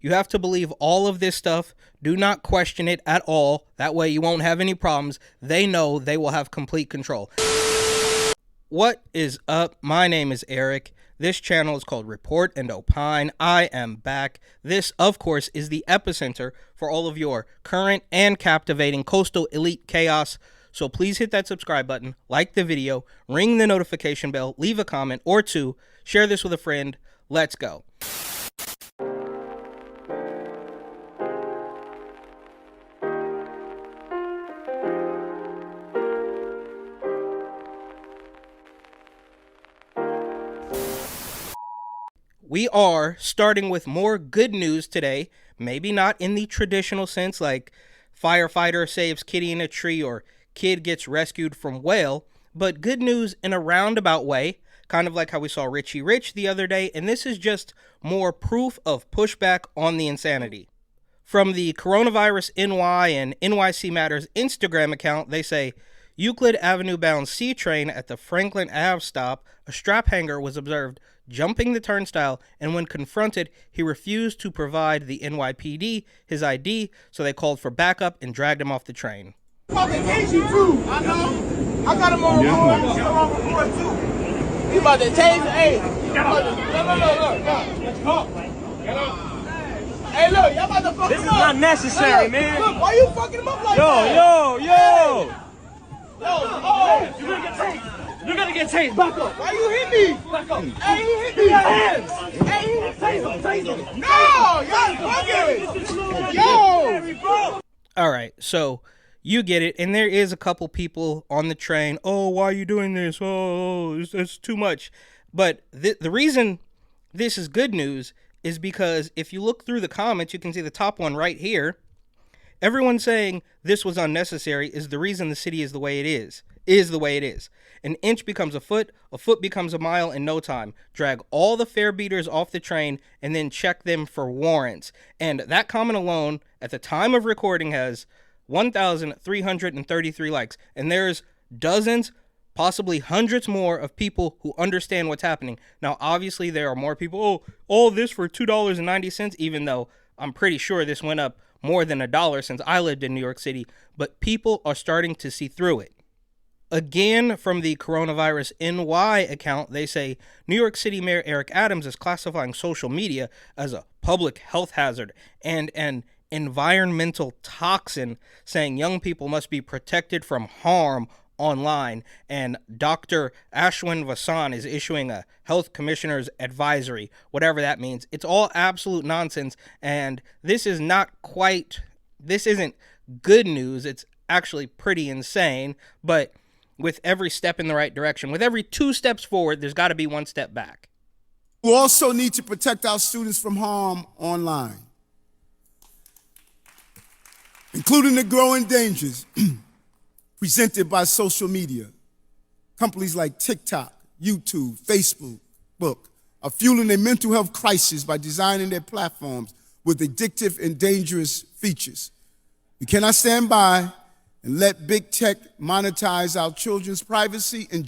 You have to believe all of this stuff. Do not question it at all. That way you won't have any problems. They know they will have complete control. What is up? My name is Eric. This channel is called Report and Opine. I am back. This, of course, is the epicenter for all of your current and captivating coastal elite chaos. So please hit that subscribe button, like the video, ring the notification bell, leave a comment or two, share this with a friend. Let's go. We are starting with more good news today, maybe not in the traditional sense like firefighter saves kitty in a tree or kid gets rescued from whale, but good news in a roundabout way, kind of like how we saw Richie Rich the other day, and this is just more proof of pushback on the insanity. From the Coronavirus NY and NYC Matters Instagram account, they say, Euclid Avenue bound C train at the Franklin Ave stop, a strap hanger was observed jumping the turnstile, and when confronted, he refused to provide the NYPD his ID, so they called for backup and dragged him off the train. Fucking tase you too. I know. I got him on record too. He about to tase. Hey, look. Hey, look, y'all about to fuck him up. This is not necessary, man. Look, why you fucking him up like that? Yo. Oh, You're gonna get tased. You're gonna get tased. Back up. why you hit me? Back up. Hey, he hit me. Your hands. Hey, Tase him. no, y'all fucking. Yo. All right, so you get it, and there is a couple people on the train. Oh, why are you doing this? Oh, it's too much. But the reason this is good news is because if you look through the comments, you can see the top one right here. Everyone saying this was unnecessary is the reason the city is the way it is the way it is. An inch becomes a foot becomes a mile in no time. Drag all the fare beaters off the train and then check them for warrants. And that comment alone, at the time of recording, has 1,333 likes. And there's dozens, possibly hundreds more of people who understand what's happening. Now, obviously, there are more people, all this for $2.90, even though I'm pretty sure this went up more than $1 since I lived in New York City. But people are starting to see through it. Again, from the Coronavirus NY account, they say New York City Mayor Eric Adams is classifying social media as a public health hazard and an environmental toxin, saying young people must be protected from harm online. And Dr. Ashwin Vasan is issuing a health commissioner's advisory, whatever that means. It's all absolute nonsense, and this isn't good news. It's actually pretty insane, but with every step in the right direction, with every 2 steps forward, there's got to be 1 step back. We also need to protect our students from harm online, including the growing dangers presented by social media. Companies like TikTok, YouTube, Facebook are fueling a mental health crisis by designing their platforms with addictive and dangerous features. We cannot stand by and let big tech monetize our children's privacy and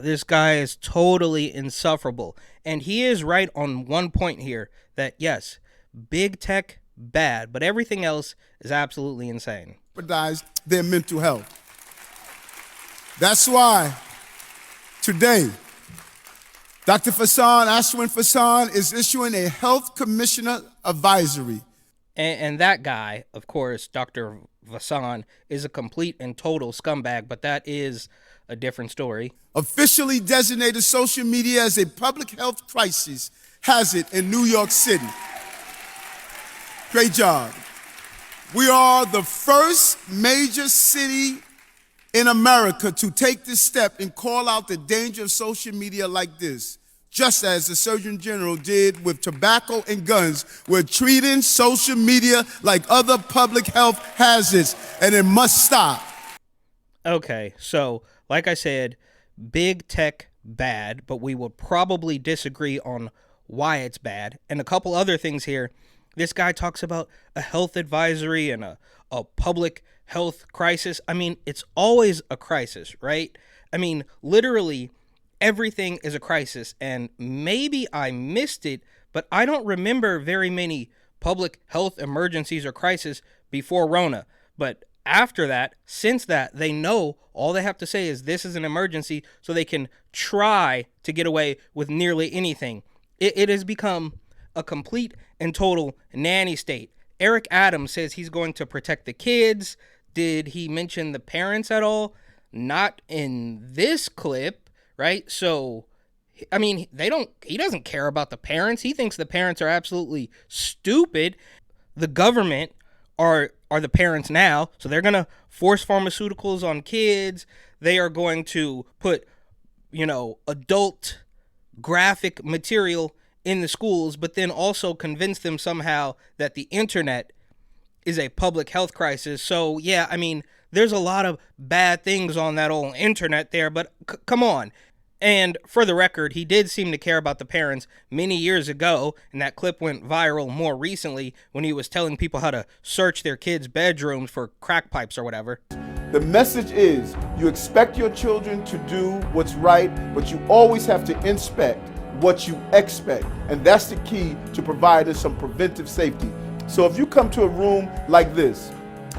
This guy is totally insufferable. And he is right on one point here that, yes, big tech, bad, but everything else is absolutely insane. Jeopardize their mental health. That's why today, Dr. Ashwin Vasan is issuing a health commissioner advisory. And that guy, of course, Dr. Vasan, is a complete and total scumbag, but that is a different story. Officially designated social media as a public health crisis hazard in New York City. Great job. We are the first major city in America to take this step and call out the danger of social media like this. Just as the Surgeon General did with tobacco and guns, we're treating social media like other public health hazards, and it must stop. Okay, so like I said, big tech bad, but we will probably disagree on why it's bad. And a couple other things here. This guy talks about a health advisory and a public health crisis. I mean, it's always a crisis, right? I mean, literally everything is a crisis, and maybe I missed it, but I don't remember very many public health emergencies or crises before Rona. But after that, since that, they know all they have to say is this is an emergency, so they can try to get away with nearly anything. It has become a complete and total nanny state. Eric Adams says he's going to protect the kids. Did he mention the parents at all? Not in this clip, right? So, I mean, he doesn't care about the parents. He thinks the parents are absolutely stupid. The government are the parents now, so they're going to force pharmaceuticals on kids. They are going to put, adult graphic material in the schools, but then also convince them somehow that the internet is a public health crisis. So, yeah, I mean, there's a lot of bad things on that old internet there, but come on. And for the record, he did seem to care about the parents many years ago, and that clip went viral more recently when he was telling people how to search their kids' bedrooms for crack pipes or whatever. The message is you expect your children to do what's right, but you always have to inspect what you expect. And that's the key to providing some preventive safety. So if you come to a room like this,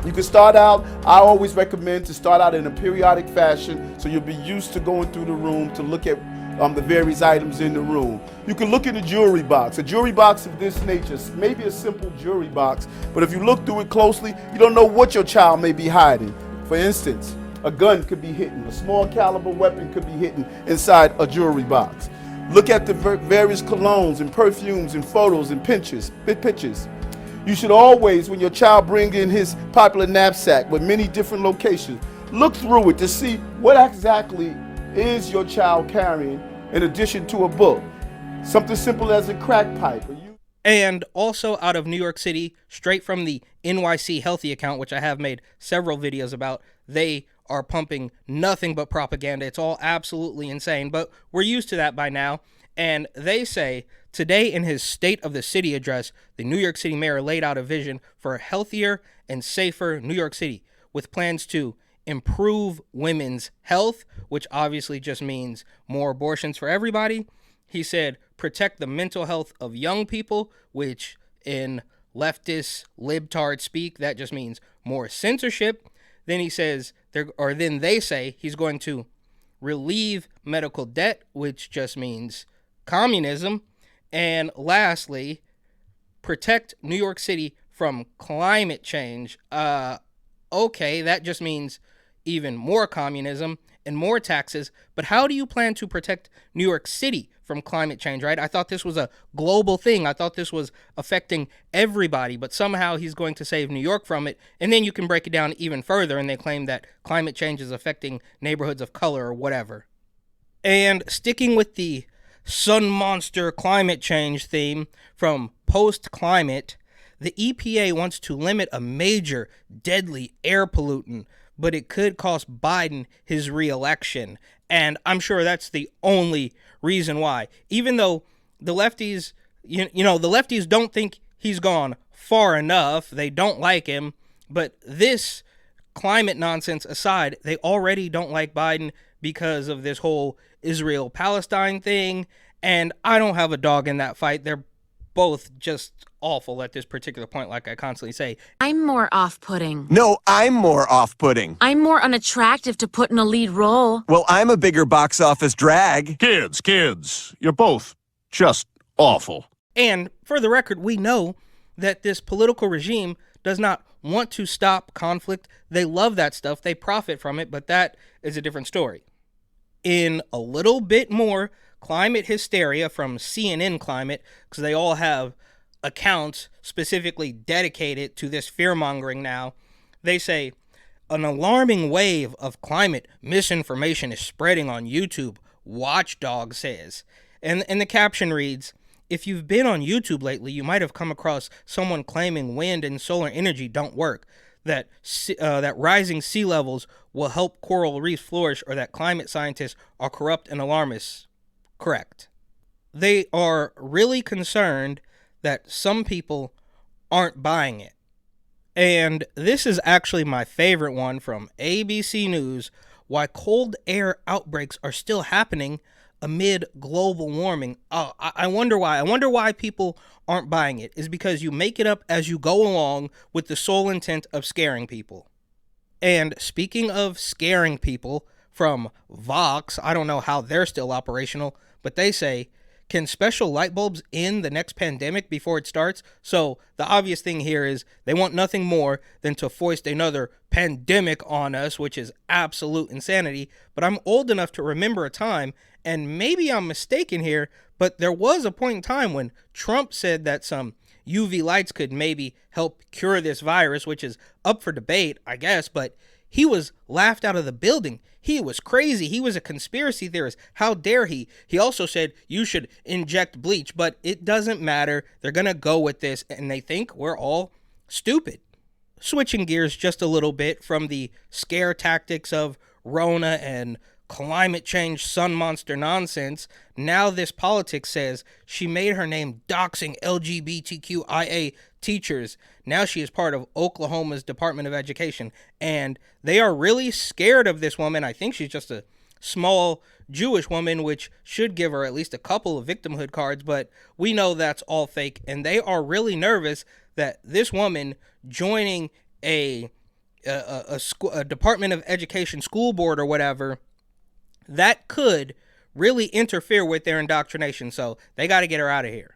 you can start out, I always recommend to start out in a periodic fashion so you'll be used to going through the room to look at the various items in the room. You can look in the jewelry box. A jewelry box of this nature, maybe a simple jewelry box, but if you look through it closely, you don't know what your child may be hiding. For instance, a gun could be hidden, a small caliber weapon could be hidden inside a jewelry box. Look at the various colognes and perfumes and photos and pictures. You should always, when your child brings in his popular knapsack with many different locations, look through it to see what exactly is your child carrying in addition to a book. Something simple as a crack pipe. And also out of New York City, straight from the NYC Healthy account, which I have made several videos about, they are pumping nothing but propaganda. It's all absolutely insane, but we're used to that by now. And they say, today in his State of the City address, the New York City mayor laid out a vision for a healthier and safer New York City with plans to improve women's health, which obviously just means more abortions for everybody. He said, protect the mental health of young people, which in leftist libtard speak, that just means more censorship. Then he says, then they say he's going to relieve medical debt, which just means communism. And lastly, protect New York City from climate change. Okay, that just means even more communism and more taxes. But how do you plan to protect New York City from climate change, right? I thought this was a global thing. I thought this was affecting everybody, but somehow he's going to save New York from it. And then you can break it down even further, and they claim that climate change is affecting neighborhoods of color or whatever. And sticking with the sun monster climate change theme from Post-Climate, the EPA wants to limit a major deadly air pollutant, but it could cost Biden his re-election. And I'm sure that's the only reason why. Even though the lefties, the lefties don't think he's gone far enough. They don't like him. But this climate nonsense aside, they already don't like Biden because of this whole Israel-Palestine thing. And I don't have a dog in that fight. They're both just awful at this particular point, like I constantly say. I'm more off-putting. No, I'm more off-putting. I'm more unattractive to put in a lead role. Well, I'm a bigger box office drag. Kids, you're both just awful. And for the record, we know that this political regime does not want to stop conflict. They love that stuff. They profit from it, but that is a different story. In a little bit more climate hysteria from CNN Climate, because they all have accounts specifically dedicated to this fear-mongering now, they say, an alarming wave of climate misinformation is spreading on YouTube, Watchdog says. And the caption reads, if you've been on YouTube lately, you might have come across someone claiming wind and solar energy don't work, that rising sea levels will help coral reefs flourish, or that climate scientists are corrupt and alarmists. Correct. They are really concerned that some people aren't buying it. And this is actually my favorite one from ABC News. Why cold air outbreaks are still happening amid global warming. I wonder why. I wonder why people aren't buying it. Is because you make it up as you go along with the sole intent of scaring people. And speaking of scaring people, from Vox, I don't know how they're still operational, but they say, can special light bulbs end the next pandemic before it starts? So the obvious thing here is they want nothing more than to foist another pandemic on us, which is absolute insanity. But I'm old enough to remember a time, and maybe I'm mistaken here, but there was a point in time when Trump said that some UV lights could maybe help cure this virus, which is up for debate, I guess, but he was laughed out of the building. He was crazy. He was a conspiracy theorist. How dare he? He also said you should inject bleach, but it doesn't matter. They're going to go with this, and they think we're all stupid. Switching gears just a little bit from the scare tactics of Rona and climate change sun monster nonsense, now this politics says she made her name doxing LGBTQIA teachers. Now she is part of Oklahoma's Department of Education, and they are really scared of this woman. I think she's just a small Jewish woman, which should give her at least a couple of victimhood cards, but we know that's all fake, and they are really nervous that this woman joining a Department of Education school board or whatever, that could really interfere with their indoctrination, so they got to get her out of here.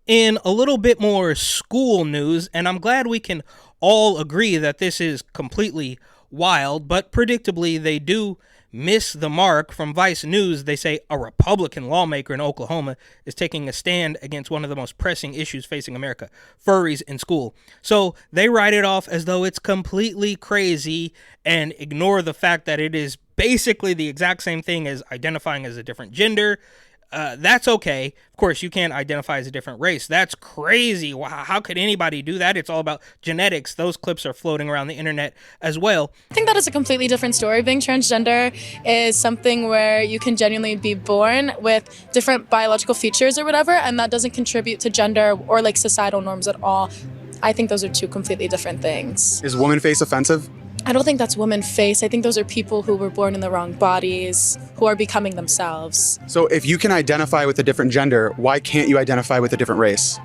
In a little bit more school news, and I'm glad we can all agree that this is completely wild, but predictably they do miss the mark. From Vice News, they say a Republican lawmaker in Oklahoma is taking a stand against one of the most pressing issues facing America, furries in school. So they write it off as though it's completely crazy and ignore the fact that it is basically the exact same thing as identifying as a different gender. That's okay. Of course, you can't identify as a different race. That's crazy. How could anybody do that? It's all about genetics. Those clips are floating around the internet as well. I think that is a completely different story. Being transgender is something where you can genuinely be born with different biological features or whatever, and that doesn't contribute to gender or like societal norms at all. I think those are two completely different things. Is woman face offensive? I don't think that's woman face. I think those are people who were born in the wrong bodies, who are becoming themselves. So if you can identify with a different gender, why can't you identify with a different race?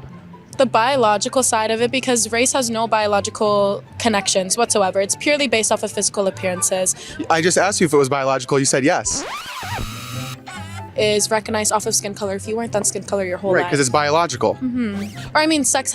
The biological side of it, because race has no biological connections whatsoever. It's purely based off of physical appearances. I just asked you if it was biological. You said yes. Is recognized off of skin color. If you weren't that skin color your whole Right, life. because it's biological. Or I mean, sex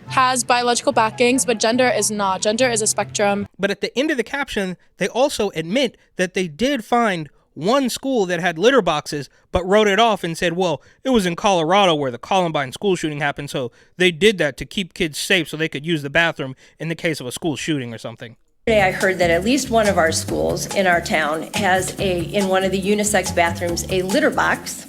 has biological backings, but gender is not. Gender is a spectrum. But at the end of the caption, they also admit that they did find one school that had litter boxes, but wrote it off and said, well, it was in Colorado where the Columbine school shooting happened, so they did that to keep kids safe so they could use the bathroom in the case of a school shooting or something. Today I heard that at least one of our schools in our town has in one of the unisex bathrooms, a litter box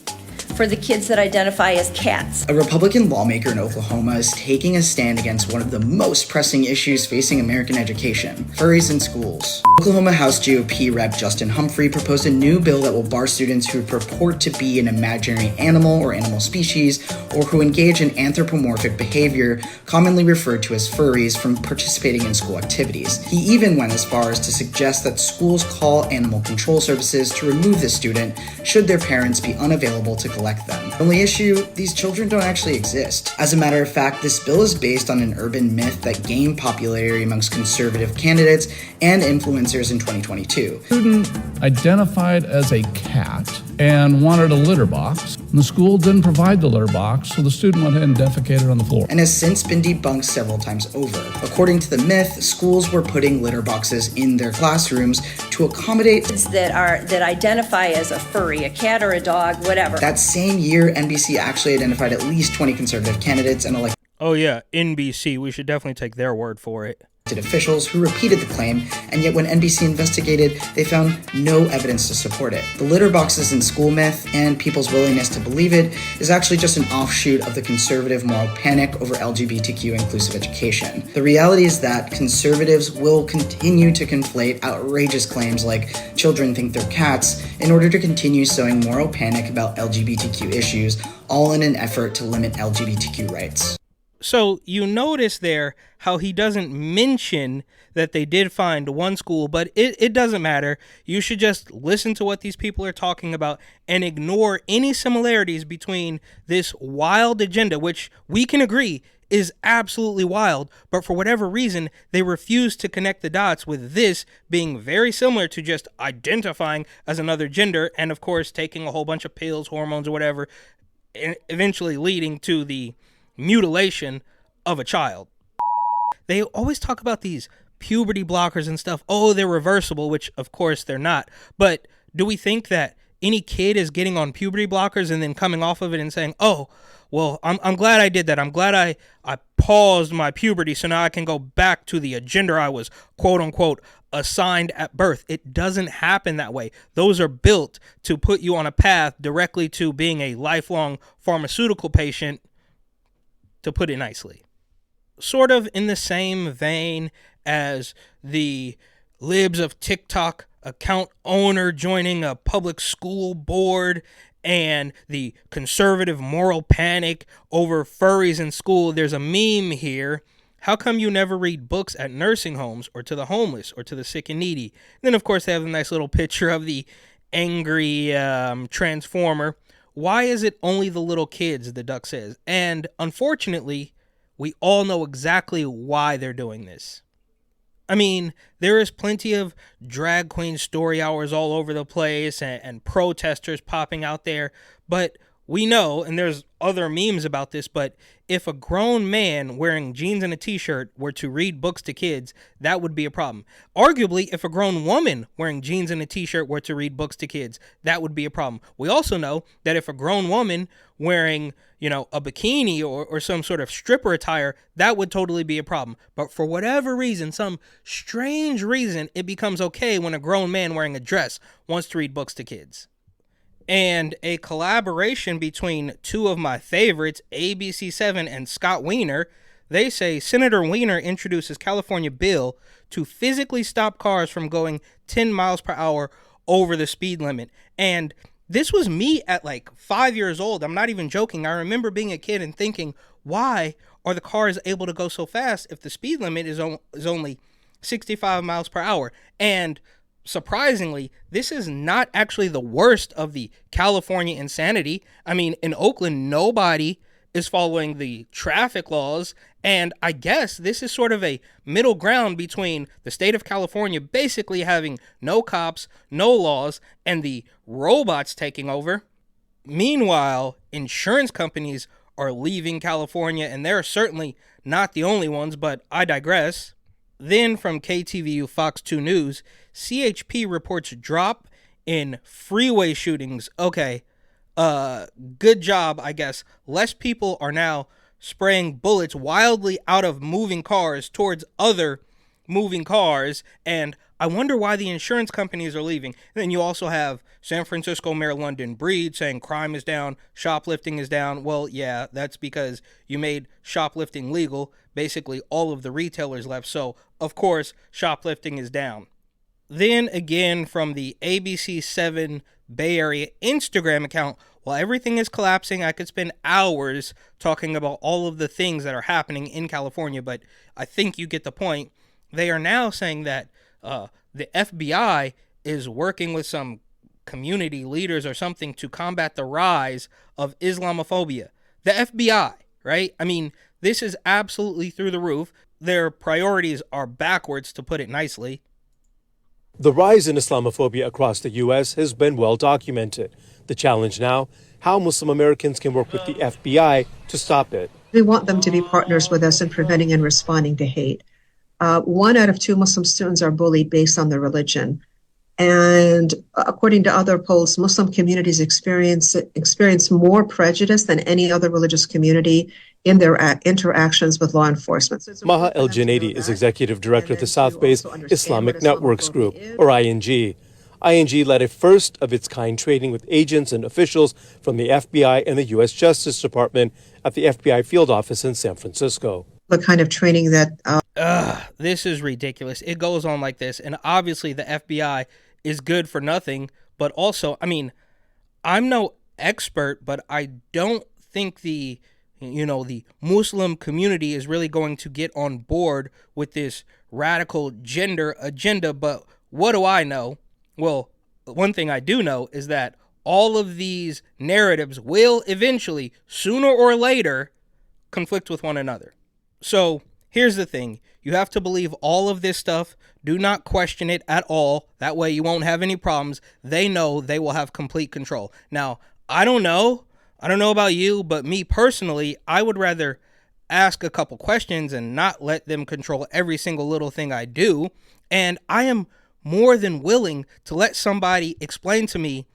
for the kids that identify as cats. A Republican lawmaker in Oklahoma is taking a stand against one of the most pressing issues facing American education, furries in schools. Oklahoma House GOP Rep. Justin Humphrey proposed a new bill that will bar students who purport to be an imaginary animal or animal species, or who engage in anthropomorphic behavior, commonly referred to as furries, from participating in school activities. He even went as far as to suggest that schools call animal control services to remove the student should their parents be unavailable to collect them. The only issue, these children don't actually exist. As a matter of fact, this bill is based on an urban myth that gained popularity amongst conservative candidates and influencers in 2022. Student identified as a cat and wanted a litter box. And the school didn't provide the litter box, so the student went ahead and defecated on the floor. And has since been debunked several times over. According to the myth, schools were putting litter boxes in their classrooms to accommodate that identify as a furry, a cat or a dog, whatever. That same year, NBC actually identified at least 20 conservative candidates and elected Oh yeah, NBC. We should definitely take their word for it. Officials who repeated the claim, and yet when NBC investigated, they found no evidence to support it. The litter boxes in school myth and people's willingness to believe it is actually just an offshoot of the conservative moral panic over LGBTQ inclusive education. The reality is that conservatives will continue to conflate outrageous claims like children think they're cats in order to continue sowing moral panic about LGBTQ issues, all in an effort to limit LGBTQ rights. So you notice there how he doesn't mention that they did find one school, but it doesn't matter. You should just listen to what these people are talking about and ignore any similarities between this wild agenda, which we can agree is absolutely wild, but for whatever reason, they refuse to connect the dots with this being very similar to just identifying as another gender and, of course, taking a whole bunch of pills, hormones, or whatever, and eventually leading to the mutilation of a child. They always talk about these puberty blockers and stuff. Oh, they're reversible, which of course they're not. But do we think that any kid is getting on puberty blockers and then coming off of it and saying, oh, well, I'm glad I did that. I'm glad I paused my puberty so now I can go back to the gender I was, quote unquote, assigned at birth. It doesn't happen that way. Those are built to put you on a path directly to being a lifelong pharmaceutical patient, to put it nicely. Sort of in the same vein as the libs of TikTok account owner joining a public school board and the conservative moral panic over furries in school, there's a meme here. How come you never read books at nursing homes or to the homeless or to the sick and needy? And then, of course, they have a nice little picture of the angry transformer. Why is it only the little kids, the duck says? And unfortunately, we all know exactly why they're doing this. I mean, there is plenty of drag queen story hours all over the place and protesters popping out there, but we know, and there's other memes about this, but if a grown man wearing jeans and a t-shirt were to read books to kids, that would be a problem. Arguably, if a grown woman wearing jeans and a t-shirt were to read books to kids, that would be a problem. We also know that if a grown woman wearing, a bikini or some sort of stripper attire, that would totally be a problem. But for whatever reason, some strange reason, it becomes okay when a grown man wearing a dress wants to read books to kids. And a collaboration between two of my favorites, ABC7 and Scott Wiener, they say Senator Wiener introduces California bill to physically stop cars from going 10 miles per hour over the speed limit. And this was me at like 5 years old. I'm not even joking. I remember being a kid and thinking, why are the cars able to go so fast if the speed limit is only 65 miles per hour? And surprisingly, this is not actually the worst of the California insanity. I mean, in Oakland, nobody is following the traffic laws, and I guess this is sort of a middle ground between the state of California basically having no cops, no laws, and the robots taking over. Meanwhile, insurance companies are leaving California, and they're certainly not the only ones, but I digress. Then from KTVU Fox 2 News, CHP reports drop in freeway shootings. Okay, good job, I guess. Less people are now spraying bullets wildly out of moving cars towards other moving cars, and I wonder why the insurance companies are leaving. And then you also have San Francisco Mayor London Breed saying crime is down, shoplifting is down. Well, yeah, that's because you made shoplifting legal. Basically, all of the retailers left, so of course, shoplifting is down. Then again, from the ABC7 Bay Area Instagram account, while everything is collapsing, I could spend hours talking about all of the things that are happening in California, but I think you get the point. They are now saying that the FBI is working with some community leaders or something to combat the rise of Islamophobia. The FBI, right? I mean, this is absolutely through the roof. Their priorities are backwards, to put it nicely. The rise in Islamophobia across the U.S. has been well documented. The challenge now, how Muslim Americans can work with the FBI to stop it. We want them to be partners with us in preventing and responding to hate. 1 out of 2 Muslim students are bullied based on their religion. And according to other polls, Muslim communities experience more prejudice than any other religious community in their interactions with law enforcement. Maha El Junaidi is executive director of the South Bay's Islamic Networks Group, or ING. ING led a first of its kind training with agents and officials from the FBI and the U.S. Justice Department at the FBI field office in San Francisco. The kind of training that... This is ridiculous. It goes on like this, and obviously the FBI is good for nothing, but also, I mean, I'm no expert, but I don't think the the Muslim community is really going to get on board with this radical gender agenda. But what do I know? Well, one thing I do know is that all of these narratives will eventually, sooner or later, conflict with one another. So here's the thing. You have to believe all of this stuff. Do not question it at all. That way you won't have any problems. They know they will have complete control. Now, I don't know about you, but me personally, I would rather ask a couple questions and not let them control every single little thing I do. And I am more than willing to let somebody explain to me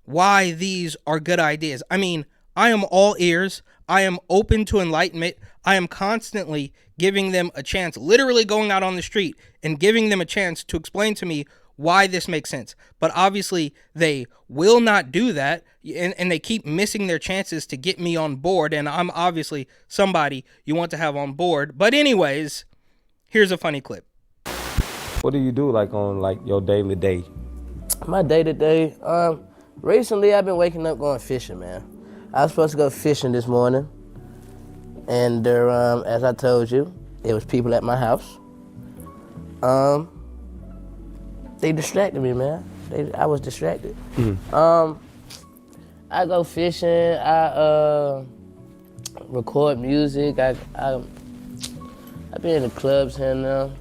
why these are good ideas. I mean, I am all ears. I am open to enlightenment. I am constantly giving them a chance, literally going out on the street and giving them a chance to explain to me why this makes sense. But obviously they will not do that, and they keep missing their chances to get me on board, and I'm obviously somebody you want to have on board. But anyways, here's a funny clip. What do you do on your daily day? My day to day, recently I've been waking up going fishing, man. I was supposed to go fishing this morning, and as I told you, there was people at my house. They distracted me, man. I was distracted. I go fishing. I record music. I be in the clubs here now.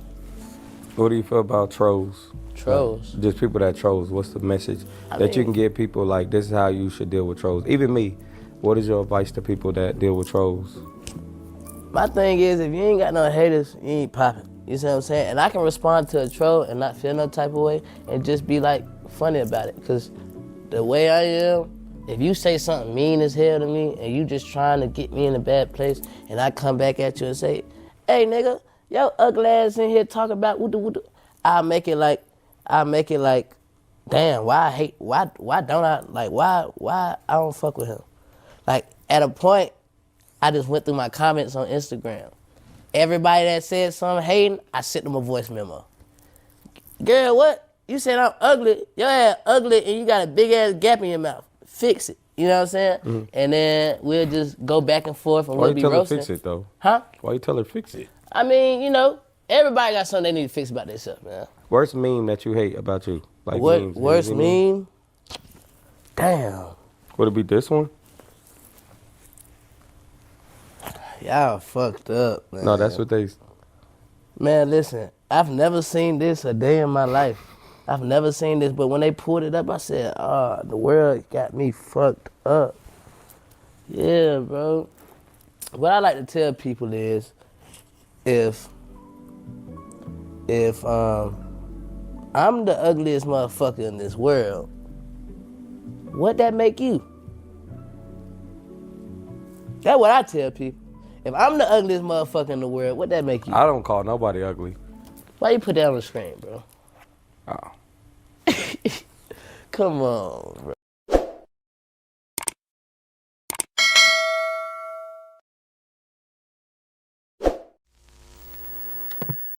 What do you feel about trolls? Trolls? Just people that trolls. What's the message that you can give people, like, this is how you should deal with trolls? Even me, what is your advice to people that deal with trolls? My thing is, if you ain't got no haters, you ain't popping. You see what I'm saying? And I can respond to a troll and not feel no type of way and just be funny about it. Because the way I am, if you say something mean as hell to me and you just trying to get me in a bad place and I come back at you and say, hey nigga, yo ugly ass in here talking about woo-doo. I'll make it like, damn, why don't I don't fuck with him? At a point, I just went through my comments on Instagram. Everybody that said something hating, I sent them a voice memo. Girl, what? You said I'm ugly. Your ass ugly and you got a big ass gap in your mouth. Fix it. You know what I'm saying? Mm-hmm. And then we'll just go back and forth and we'll be roasting. Why you tell her fix it though? Huh? Why you tell her fix it? I mean, everybody got something they need to fix about themselves, man. Worst meme that you hate about you? Worst meme? Damn. Would it be this one? Y'all fucked up, man. No, that's what they... Man, listen, I've never seen this a day in my life. I've never seen this, but when they pulled it up, I said, the world got me fucked up. Yeah, bro. What I like to tell people is, if I'm the ugliest motherfucker in this world, what that make you? That's what I tell people. If I'm the ugliest motherfucker in the world, what that make you? I don't call nobody ugly. Why you put that on the screen, bro? Oh. Come on, bro.